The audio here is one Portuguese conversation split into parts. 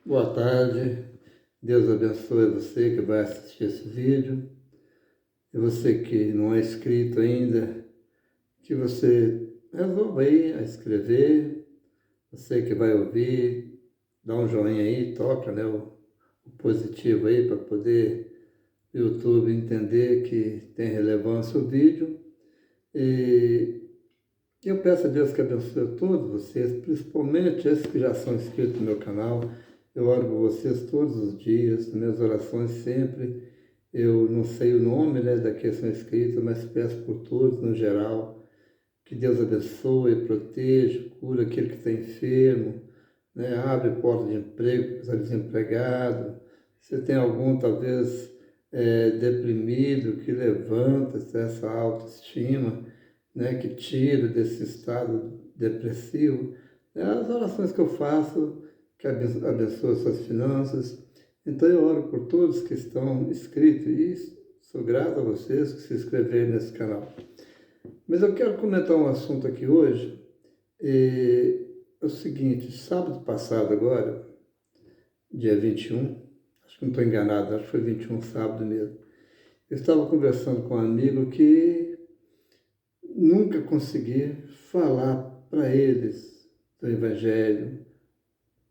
Boa tarde, Deus abençoe você que vai assistir esse vídeo. E você que não é inscrito ainda, que você resolva aí a inscrever. Você que vai ouvir, dá um joinha aí, toca, né, o positivo aí para poder o YouTube entender que tem relevância o vídeo. E eu peço a Deus que abençoe todos vocês, principalmente esses que já são inscritos no meu canal. Eu oro por vocês todos os dias, nas minhas orações sempre. Eu não sei o nome, né, daqueles que são inscritos, mas peço por todos, no geral, que Deus abençoe, proteja, cura aquele que está enfermo, né, abre porta de emprego para está desempregado. Se tem algum, talvez, deprimido, que levanta essa autoestima, né, que tira desse estado depressivo. É as orações que eu faço, que abençoa suas finanças. Então eu oro por todos que estão inscritos e sou grato a vocês que se inscreveram nesse canal. Mas eu quero comentar um assunto aqui hoje. É o seguinte, sábado passado agora, dia 21, acho que não estou enganado, acho que foi 21 sábado mesmo, eu estava conversando com um amigo que nunca consegui falar para eles do Evangelho,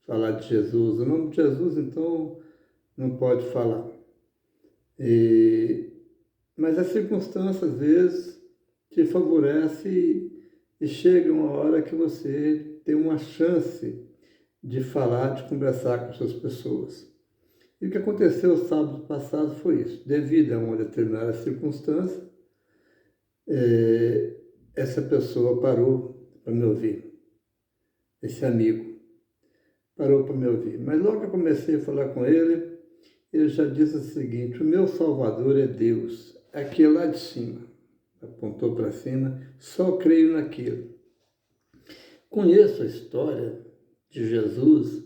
falar de Jesus. O nome de Jesus, então, não pode falar. Mas a circunstância, às vezes, te favorece e chega uma hora que você tem uma chance de falar, de conversar com essas pessoas. E o que aconteceu sábado passado foi isso. Devido a uma determinada circunstância, essa pessoa parou para me ouvir. Esse amigo parou para me ouvir. Mas logo que eu comecei a falar com ele, ele já disse o seguinte: o meu Salvador é Deus, aquele lá de cima. Apontou para cima, só creio naquilo. Conheço a história de Jesus,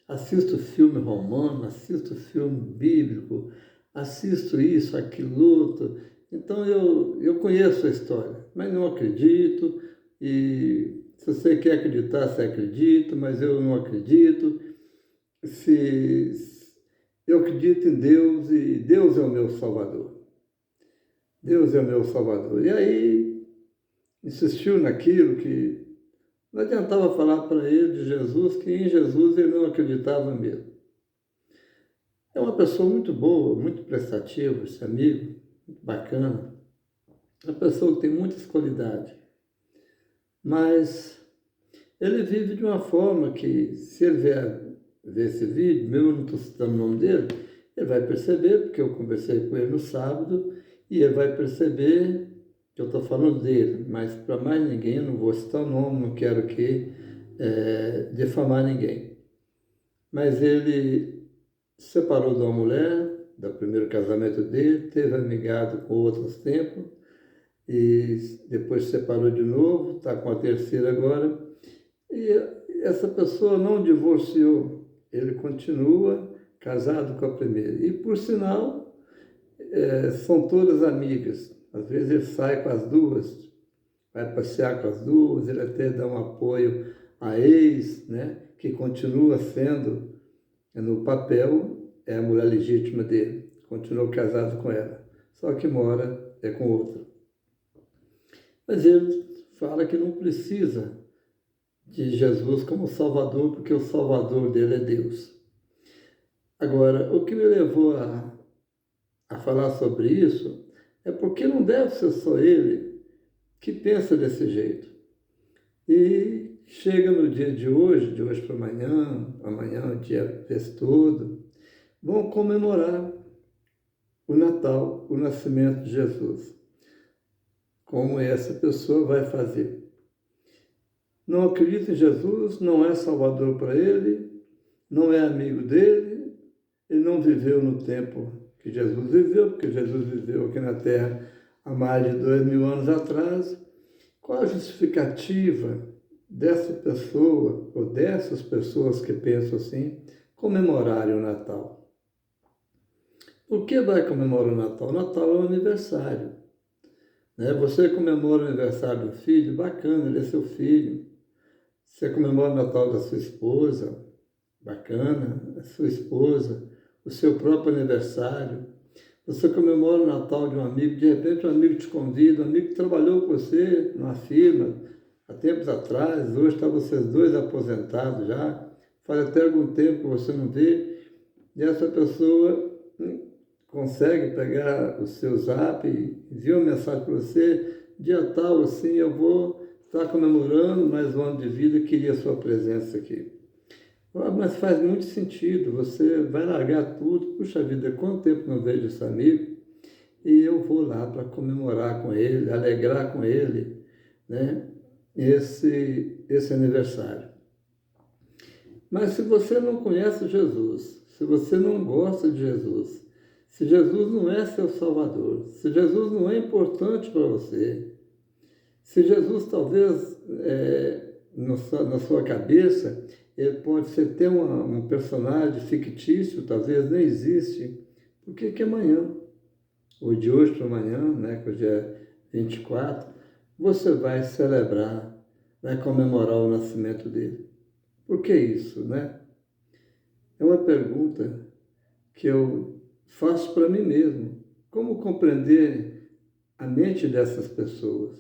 assisto filme romano, assisto filme bíblico, assisto isso, aquilo, outro. Então eu conheço a história, mas não acredito. E se você quer acreditar, você acredita, mas eu não acredito. Eu acredito em Deus e Deus é o meu Salvador. Deus é o meu Salvador. E aí insistiu naquilo que não adiantava falar para ele de Jesus, que em Jesus ele não acreditava mesmo. É uma pessoa muito boa, muito prestativa, esse amigo, muito bacana. Uma pessoa que tem muitas qualidades. Mas ele vive de uma forma que, se ele ver esse vídeo, mesmo eu não estou citando o nome dele, ele vai perceber, porque eu conversei com ele no sábado, e ele vai perceber que eu estou falando dele, mas para mais ninguém, eu não vou citar o nome, não quero defamar ninguém. Mas ele se separou de uma mulher, do primeiro casamento dele, teve amigado com outros tempos, e depois se separou de novo, está com a terceira agora, e essa pessoa não divorciou, ele continua casado com a primeira. E, por sinal, são todas amigas. Às vezes ele sai com as duas, vai passear com as duas, ele até dá um apoio à ex, né, que continua sendo, no papel, é a mulher legítima dele, continua casado com ela, só que mora com outra. Mas ele fala que não precisa de Jesus como Salvador, porque o Salvador dele é Deus. Agora, o que me levou a falar sobre isso é porque não deve ser só ele que pensa desse jeito. E chega no dia de hoje para amanhã, o dia fez todo, vão comemorar o Natal, o nascimento de Jesus. Como essa pessoa vai fazer? Não acredita em Jesus, não é Salvador para ele, não é amigo dele, ele não viveu no tempo que Jesus viveu, porque Jesus viveu aqui na Terra há mais de 2000 anos atrás. Qual a justificativa dessa pessoa, ou dessas pessoas que pensam assim, comemorarem o Natal? Por que vai comemorar o Natal? O Natal é um aniversário. Né? Você comemora o aniversário do filho, bacana, ele é seu filho. Você comemora o Natal da sua esposa, bacana, a sua esposa, o seu próprio aniversário. Você comemora o Natal de um amigo, de repente um amigo te convida, um amigo que trabalhou com você numa firma há tempos atrás, hoje está vocês dois aposentados já, faz até algum tempo que você não vê, e essa pessoa consegue pegar o seu zap, envia uma mensagem para você, dia tal, assim, eu vou estar comemorando mais um ano de vida, queria a sua presença aqui. Mas faz muito sentido, você vai largar tudo, puxa vida, quanto tempo não vejo esse amigo, e eu vou lá para comemorar com ele, alegrar com ele, né, esse aniversário. Mas se você não conhece Jesus, se você não gosta de Jesus, se Jesus não é seu Salvador, se Jesus não é importante para você, se Jesus talvez na sua cabeça, ele pode ser até um personagem fictício, talvez nem existe, por que amanhã, ou de hoje para amanhã, né, que hoje é 24, você vai celebrar, vai comemorar o nascimento dele? Por que isso, né? É uma pergunta que eu faço para mim mesmo. Como compreender a mente dessas pessoas?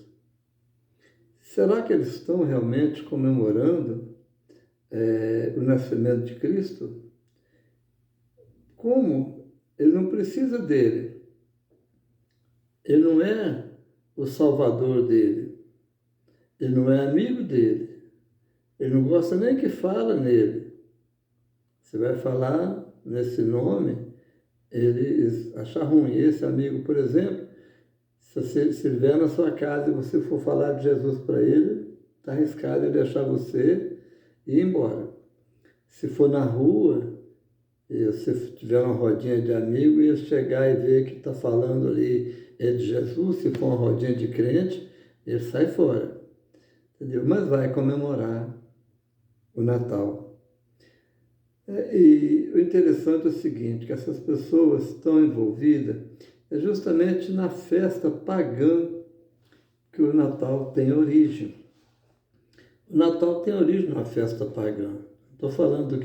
Será que eles estão realmente comemorando o nascimento de Cristo? Como? Ele não precisa dele. Ele não é o salvador dele. Ele não é amigo dele. Ele não gosta nem que fala nele. Você vai falar nesse nome, ele achar ruim. Esse amigo, por exemplo, se você estiver na sua casa e você for falar de Jesus para ele, está arriscado ele deixar você e ir embora. Se for na rua, e você tiver uma rodinha de amigo e ele chegar e ver que está falando ali de Jesus, se for uma rodinha de crente, ele sai fora. Entendeu? Mas vai comemorar o Natal. E o interessante é o seguinte, que essas pessoas estão envolvidas justamente na festa pagã que o Natal tem origem. O Natal tem origem numa festa pagã. Não estou falando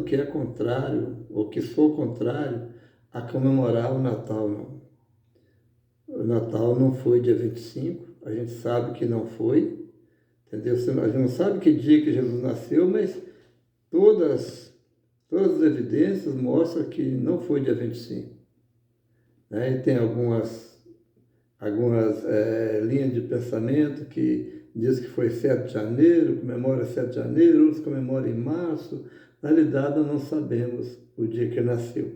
que é contrário, ou que sou contrário a comemorar o Natal, não. O Natal não foi dia 25, a gente sabe que não foi, entendeu? A gente não sabe que dia que Jesus nasceu, mas todas as evidências mostram que não foi dia 25. Né? E tem algumas linhas de pensamento que diz que foi 7 de janeiro, comemora 7 de janeiro, outros comemoram em março. Na realidade, nós não sabemos o dia que ele nasceu.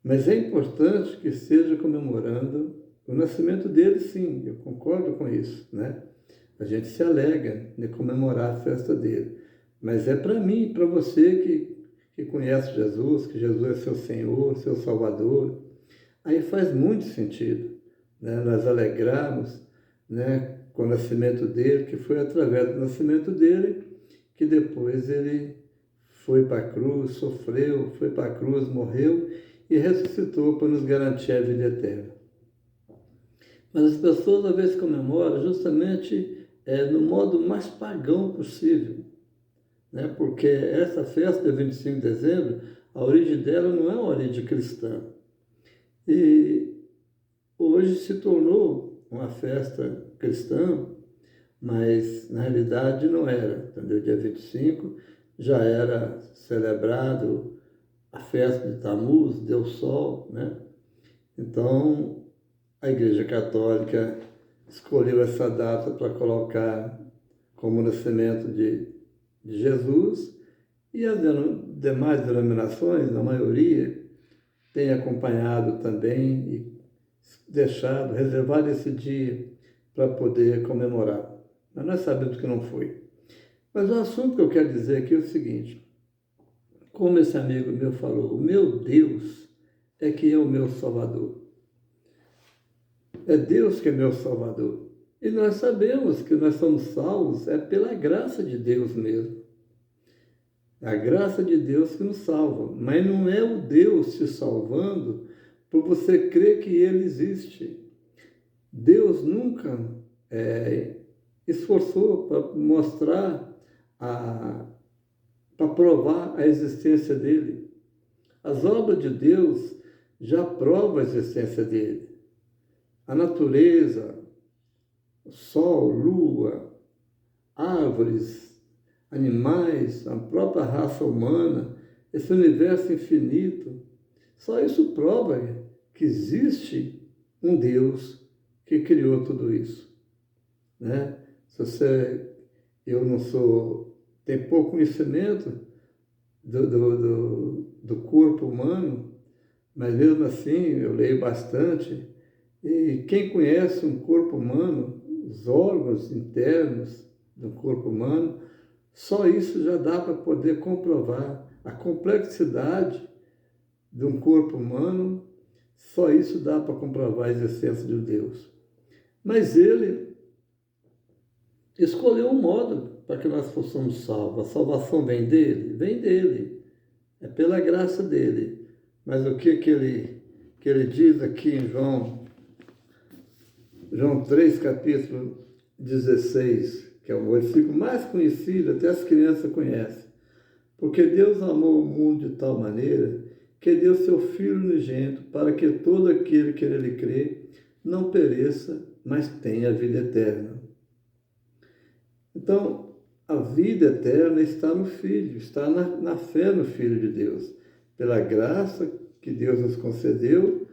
Mas é importante que esteja comemorando o nascimento dele, sim, eu concordo com isso, né? A gente se alegra de comemorar a festa dele. Mas é para mim e para você que conhece Jesus, que Jesus é seu Senhor, seu Salvador. Aí faz muito sentido, né? Nós alegrarmos, né, com o nascimento dele, que foi através do nascimento dele que depois ele foi para a cruz, sofreu, foi para a cruz, morreu e ressuscitou para nos garantir a vida eterna. Mas as pessoas às vezes comemoram justamente no modo mais pagão possível, né? Porque essa festa de 25 de dezembro, a origem dela não é uma origem cristã. E hoje se tornou uma festa cristã, mas na realidade não era. Entendeu? Dia 25 já era celebrado a festa de Tammuz, Deus Sol, né? Então, a Igreja Católica escolheu essa data para colocar como nascimento de Jesus, e as demais denominações, na maioria, têm acompanhado também e deixado, reservado esse dia para poder comemorar. Mas nós sabemos que não foi. Mas o assunto que eu quero dizer aqui é o seguinte, como esse amigo meu falou, o meu Deus é que é o meu Salvador. É Deus que é meu Salvador. E nós sabemos que nós somos salvos pela graça de Deus mesmo. A graça de Deus que nos salva. Mas não é o Deus te salvando por você crer que Ele existe. Deus nunca esforçou para mostrar para provar a existência dele. As obras de Deus já provam a existência dele. A natureza, o sol, lua, árvores, animais, a própria raça humana, esse universo infinito, só isso prova que existe um Deus que criou tudo isso, né? Eu não sou, tenho pouco conhecimento do corpo humano, mas mesmo assim eu leio bastante, e quem conhece um corpo humano, os órgãos internos do corpo humano, só isso já dá para poder comprovar a complexidade de um corpo humano, só isso dá para comprovar a existência de Deus. Mas ele escolheu um modo para que nós fossemos salvos. A salvação vem dele? Vem dele. É pela graça dele. Mas o que ele diz aqui em João 3, capítulo 16, que é o versículo mais conhecido, até as crianças conhecem. Porque Deus amou o mundo de tal maneira que deu seu Filho unigênito para que todo aquele que nele crê não pereça, mas tenha a vida eterna. Então, a vida eterna está no Filho, está na fé no Filho de Deus, pela graça que Deus nos concedeu,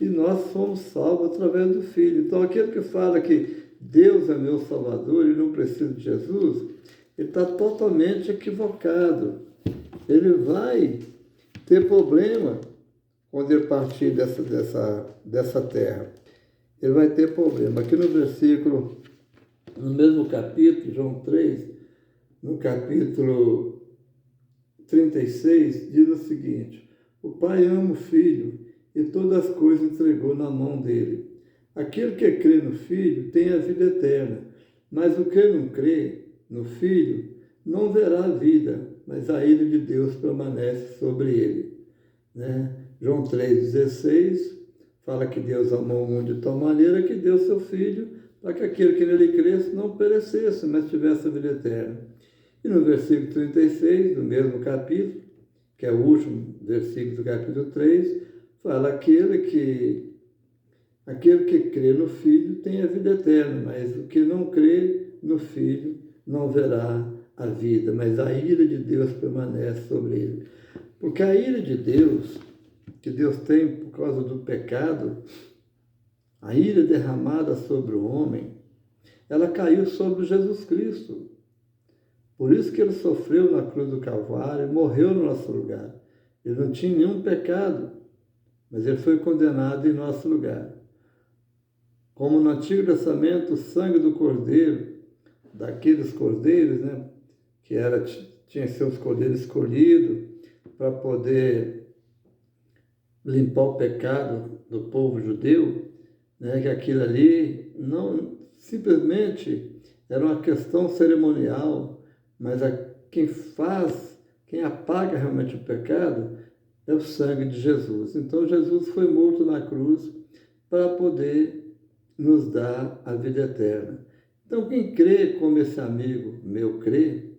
e nós somos salvos através do Filho. Então, aquele que fala que Deus é meu Salvador e não preciso de Jesus, ele está totalmente equivocado. Ele vai ter problema quando ele partir dessa terra. Ele vai ter problema. Aqui no versículo, no mesmo capítulo, João 3, no capítulo 36, diz o seguinte: o Pai ama o Filho e todas as coisas entregou na mão dele. Aquele que crê no Filho tem a vida eterna, mas o que não crê no Filho não verá a vida, mas a ira de Deus permanece sobre ele. Né? João 3,16 fala que Deus amou o mundo de tal maneira que deu seu Filho para que aquele que nele cresce não perecesse, mas tivesse a vida eterna. E no versículo 36, do mesmo capítulo, que é o último versículo do capítulo 3, fala aquele que crê no Filho tem a vida eterna, mas o que não crê no Filho não verá a vida, mas a ira de Deus permanece sobre ele. Porque a ira de Deus, que Deus tem por causa do pecado, a ira derramada sobre o homem, ela caiu sobre Jesus Cristo. Por isso que ele sofreu na cruz do Calvário, morreu no nosso lugar. Ele não tinha nenhum pecado, mas ele foi condenado em nosso lugar. Como no Antigo Testamento, o sangue do cordeiro, daqueles cordeiros, né, que tinha seus cordeiros escolhidos para poder limpar o pecado do povo judeu, né, que aquilo ali não simplesmente era uma questão cerimonial, mas quem apaga realmente o pecado é o sangue de Jesus. Então Jesus foi morto na cruz para poder nos dar a vida eterna. Então quem crê como esse amigo meu crê,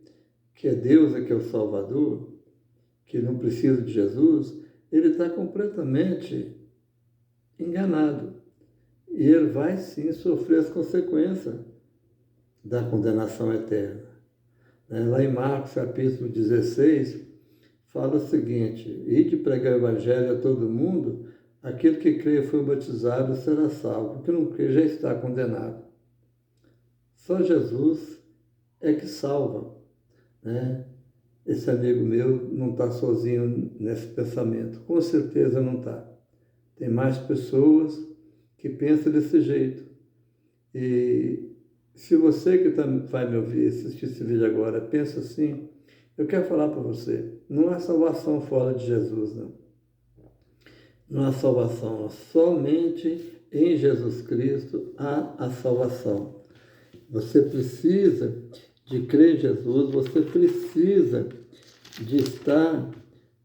que é Deus é que é o Salvador, que não precisa de Jesus, ele está completamente enganado. E ele vai sim sofrer as consequências da condenação eterna. Lá em Marcos capítulo 16, fala o seguinte: ide pregar o evangelho a todo mundo, aquele que crê e foi batizado será salvo, o que não crê já está condenado. Só Jesus é que salva, né? Esse amigo meu não está sozinho nesse pensamento, com certeza não está. Tem mais pessoas que pensam desse jeito. E se você que vai me ouvir, assistir esse vídeo agora, pensa assim, eu quero falar para você, não há salvação fora de Jesus, não. Não há salvação, somente em Jesus Cristo há a salvação. Você precisa de crer em Jesus, você precisa de estar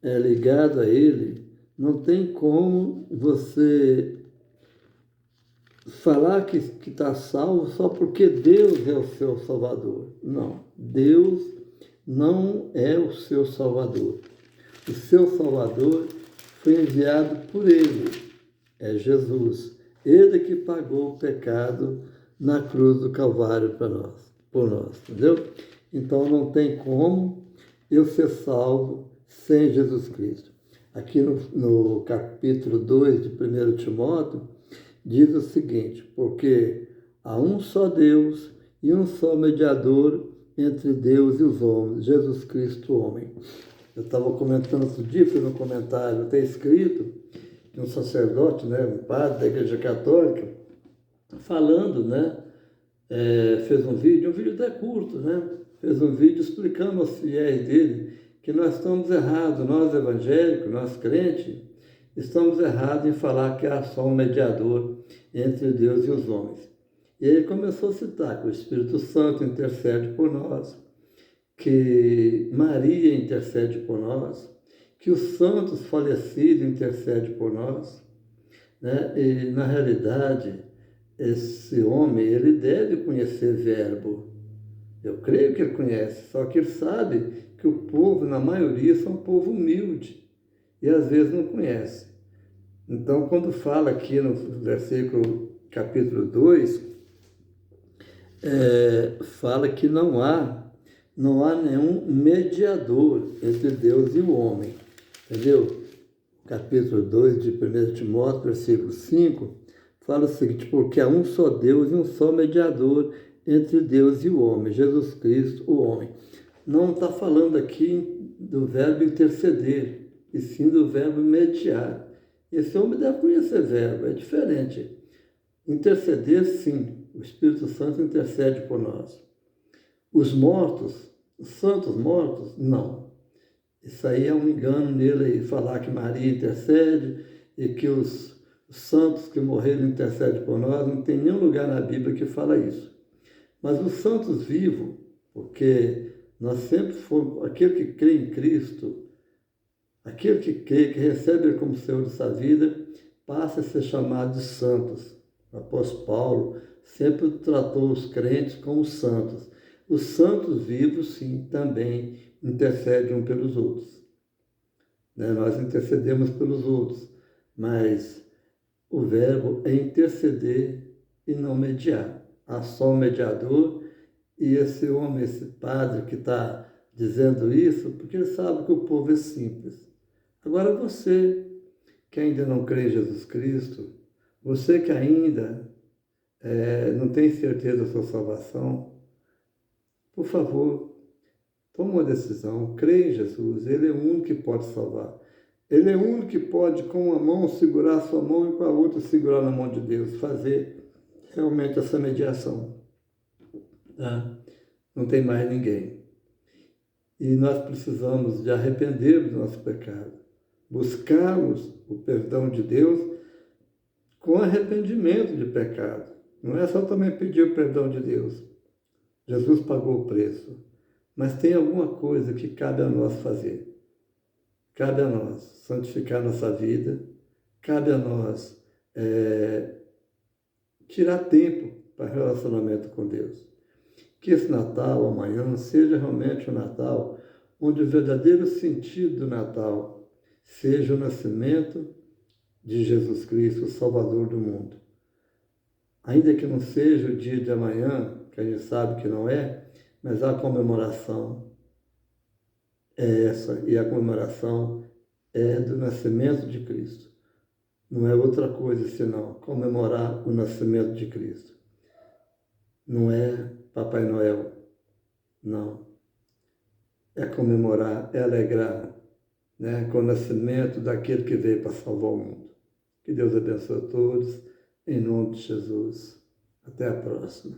ligado a Ele. Não tem como você falar que está salvo só porque Deus é o seu Salvador. Não, Deus não é o seu Salvador. O seu Salvador foi enviado por ele, é Jesus. Ele que pagou o pecado na cruz do Calvário para nós, por nós, entendeu? Então não tem como eu ser salvo sem Jesus Cristo. Aqui no capítulo 2 de 1 Timóteo, diz o seguinte: porque há um só Deus e um só mediador entre Deus e os homens, Jesus Cristo, o homem. Eu estava comentando outro dia, fiz um comentário, até escrito, de um sacerdote, né, um padre da Igreja Católica, falando, né, fez um vídeo até curto, né, fez um vídeo explicando aos fiéis dele que nós estamos errados, nós evangélicos, nós crentes, estamos errados em falar que há só um mediador entre Deus e os homens. E ele começou a citar que o Espírito Santo intercede por nós, que Maria intercede por nós, que os santos falecidos intercedem por nós, né? E, na realidade, esse homem, ele deve conhecer verbo. Eu creio que ele conhece, só que ele sabe que o povo, na maioria, são um povo humilde e às vezes não conhece. Então, quando fala aqui no versículo capítulo 2, fala que não há nenhum mediador entre Deus e o homem, entendeu? Capítulo 2 de 1 Timóteo, versículo 5, fala o seguinte: porque há um só Deus e um só mediador entre Deus e o homem, Jesus Cristo, o homem. Não está falando aqui do verbo interceder, e sim do verbo mediar. Esse homem deve conhecer verbo, é diferente. Interceder, sim, o Espírito Santo intercede por nós. Os mortos, os santos mortos, não. Isso aí é um engano nele, falar que Maria intercede e que os santos que morreram intercedem por nós. Não tem nenhum lugar na Bíblia que fala isso. Mas os santos vivos, porque nós sempre fomos, aquele que crê em Cristo, aquele que crê, que recebe Ele como Senhor de sua vida, passa a ser chamado de santos. O apóstolo Paulo sempre tratou os crentes como santos. Os santos vivos, sim, também intercedem uns pelos outros. Né? Nós intercedemos pelos outros, mas o verbo é interceder e não mediar. Há só um mediador, e esse homem, esse padre que está dizendo isso, porque ele sabe que o povo é simples. Agora você que ainda não crê em Jesus Cristo, você que ainda não tem certeza da sua salvação, por favor, toma uma decisão, crê em Jesus, Ele é o único que pode salvar. Ele é o único que pode, com uma mão, segurar a sua mão e com a outra segurar na mão de Deus, fazer realmente essa mediação. Tá? Não tem mais ninguém. E nós precisamos de arrepender do nosso pecado, buscarmos o perdão de Deus com arrependimento de pecado. Não é só também pedir o perdão de Deus. Jesus pagou o preço. Mas tem alguma coisa que cabe a nós fazer. Cabe a nós santificar nossa vida, cabe a nós tirar tempo para relacionamento com Deus. Que esse Natal, amanhã, seja realmente um Natal onde o verdadeiro sentido do Natal seja o nascimento de Jesus Cristo, o Salvador do mundo. Ainda que não seja o dia de amanhã, que a gente sabe que não é, mas a comemoração é essa, e a comemoração é do nascimento de Cristo. Não é outra coisa senão comemorar o nascimento de Cristo. Não é Papai Noel, não. É comemorar, é alegrar, né, com o nascimento daquele que veio para salvar o mundo. Que Deus abençoe a todos, em nome de Jesus. Até a próxima.